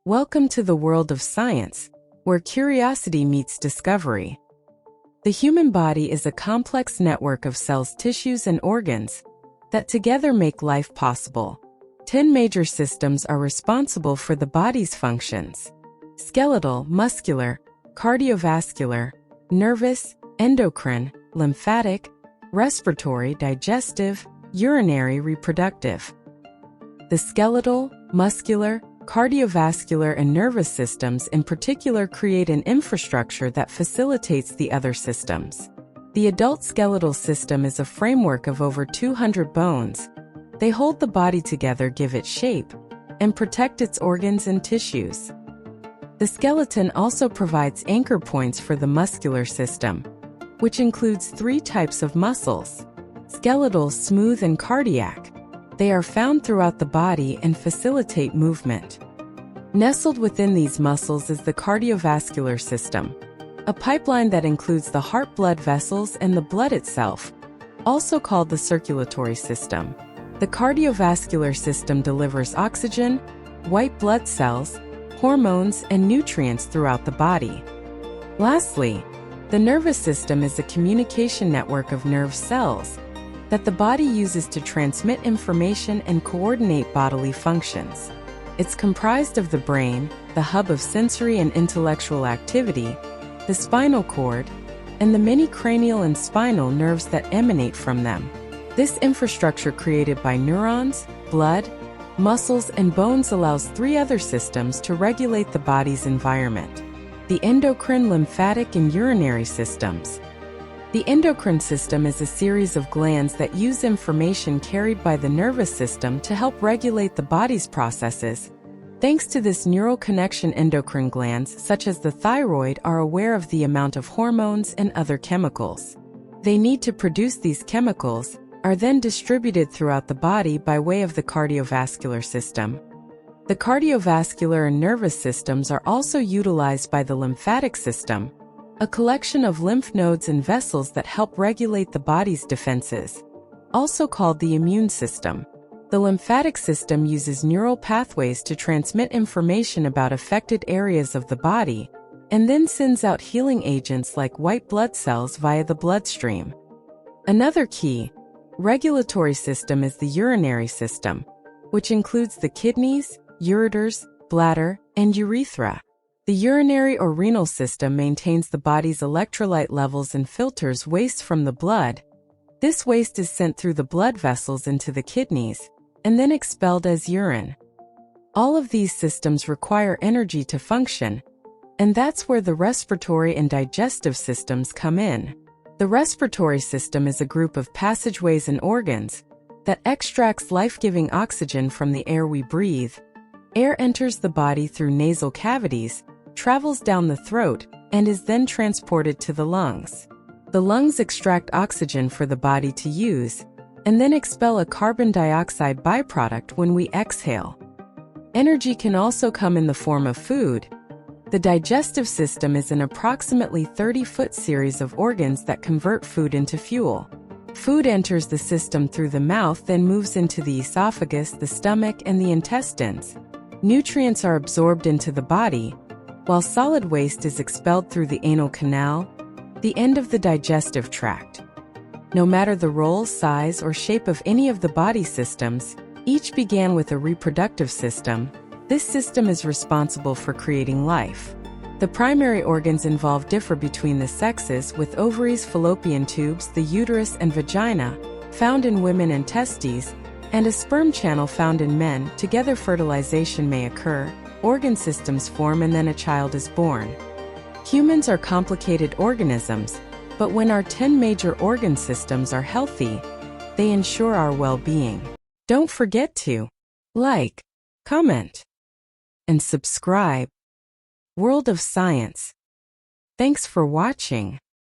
Welcome to the world of science, where curiosity meets discovery. The human body is a complex network of cells, tissues, and organs that together make life possible. 10 major systems are responsible for the body's functions: skeletal, muscular, cardiovascular, nervous, endocrine, lymphatic, respiratory, digestive, urinary, reproductive. The skeletal, muscular, cardiovascular, and nervous systems in particular create an infrastructure that facilitates the other systems. The adult skeletal system is a framework of over 200 bones. They hold the body together, give it shape, and protect its organs and tissues. The skeleton also provides anchor points for the muscular system, which includes 3 types of muscles: skeletal, smooth, and cardiac. They are found throughout the body and facilitate movement. Nestled within these muscles is the cardiovascular system, a pipeline that includes the heart blood vessels and the blood itself, also called the circulatory system. The cardiovascular system delivers oxygen, white blood cells, hormones, and nutrients throughout the body. Lastly, the nervous system is a communication network of nerve cells that the body uses to transmit information and coordinate bodily functions. It's comprised of the brain, the hub of sensory and intellectual activity, the spinal cord, and the many cranial and spinal nerves that emanate from them. This infrastructure created by neurons, blood, muscles, and bones allows 3 other systems to regulate the body's environment: the endocrine, lymphatic, and urinary systems. The endocrine system is a series of glands that use information carried by the nervous system to help regulate the body's processes. Thanks to this neural connection, endocrine glands, such as the thyroid, are aware of the amount of hormones and other chemicals they need to produce. These chemicals are then distributed throughout the body by way of the cardiovascular system. The cardiovascular and nervous systems are also utilized by the lymphatic system, a collection of lymph nodes and vessels that help regulate the body's defenses, also called the immune system. The lymphatic system uses neural pathways to transmit information about affected areas of the body, and then sends out healing agents like white blood cells via the bloodstream. Another key regulatory system is the urinary system, which includes the kidneys, ureters, bladder, and urethra. The urinary or renal system maintains the body's electrolyte levels and filters waste from the blood. This waste is sent through the blood vessels into the kidneys, and then expelled as urine. All of these systems require energy to function, and that's where the respiratory and digestive systems come in. The respiratory system is a group of passageways and organs that extracts life-giving oxygen from the air we breathe. Air enters the body through nasal cavities, travels down the throat, and is then transported to the lungs. The lungs extract oxygen for the body to use, and then expel a carbon dioxide byproduct when we exhale. Energy can also come in the form of food. The digestive system is an approximately 30-foot series of organs that convert food into fuel. Food enters the system through the mouth, then moves into the esophagus, the stomach, and the intestines. Nutrients are absorbed into the body, while solid waste is expelled through the anal canal, the end of the digestive tract. No matter the role, size, or shape of any of the body systems, each began with a reproductive system. This system is responsible for creating life. The primary organs involved differ between the sexes, with ovaries, fallopian tubes, the uterus and vagina found in women, and testes, and a sperm channel found in men. Together, fertilization may occur, organ systems form, and then a child is born. Humans are complicated organisms, but when our 10 major organ systems are healthy, they ensure our well-being. Don't forget to like, comment, and subscribe. World of Science. Thanks for watching.